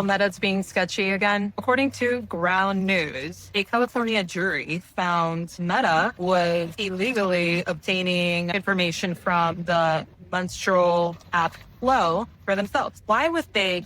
Meta's being sketchy again. According to Ground News, a California jury found Meta was illegally obtaining information from the menstrual app Flow for themselves. Why would they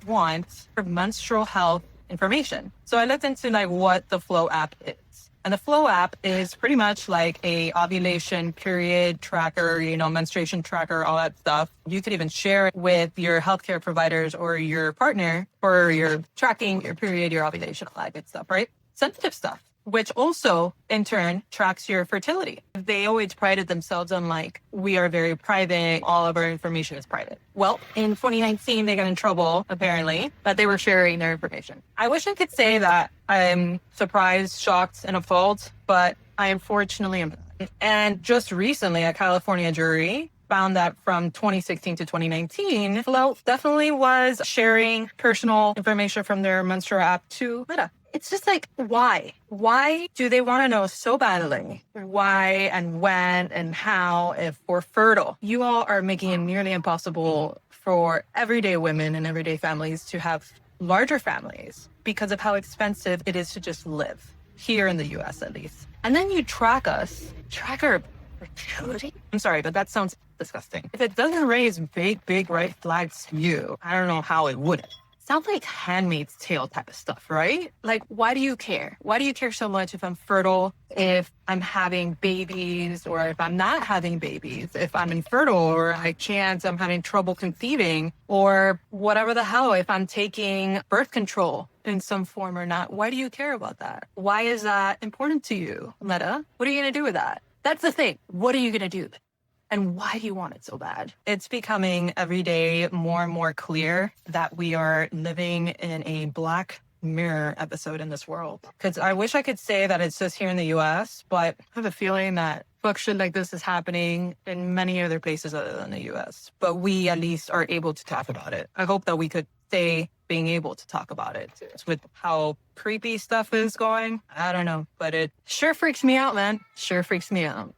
want for menstrual health information? So I looked into what the Flow app is. And the Flow app is pretty much like a ovulation period tracker, menstruation tracker, all that stuff. You could even share it with your healthcare providers or your partner for your tracking your period, your ovulation, all that good stuff, right? Sensitive stuff, which also in turn tracks your fertility. They always prided themselves on we are very private. All of our information is private. Well, in 2019, they got in trouble, apparently, that they were sharing their information. I wish I could say that I'm surprised, shocked, and appalled, but I unfortunately am not. And just recently, a California jury found that from 2016 to 2019, Flow definitely was sharing personal information from their menstrual app to Meta. It's just why? Why do they want to know so badly why and when and how if we're fertile? You all are making it nearly impossible for everyday women and everyday families to have larger families because of how expensive it is to just live here in the US at least. And then you track our fertility. I'm sorry, but that sounds disgusting. If it doesn't raise big red flags to you, I don't know how it wouldn't. Sounds like Handmaid's Tale type of stuff, right? Why do you care? Why do you care so much if I'm fertile, if I'm having babies, or if I'm not having babies, if I'm infertile, or I'm having trouble conceiving, or whatever the hell, if I'm taking birth control in some form or not? Why do you care about that? Why is that important to you, Meta? What are you going to do with that? That's the thing. What are you going to do? And why do you want it so bad? It's becoming every day more and more clear that we are living in a Black Mirror episode in this world. Because I wish I could say that it's just here in the US, but I have a feeling that fuck shit like this is happening in many other places other than the US. But we at least are able to talk about it. I hope that we could stay being able to talk about it. With how creepy stuff is going, I don't know. But it sure freaks me out, man. Sure freaks me out.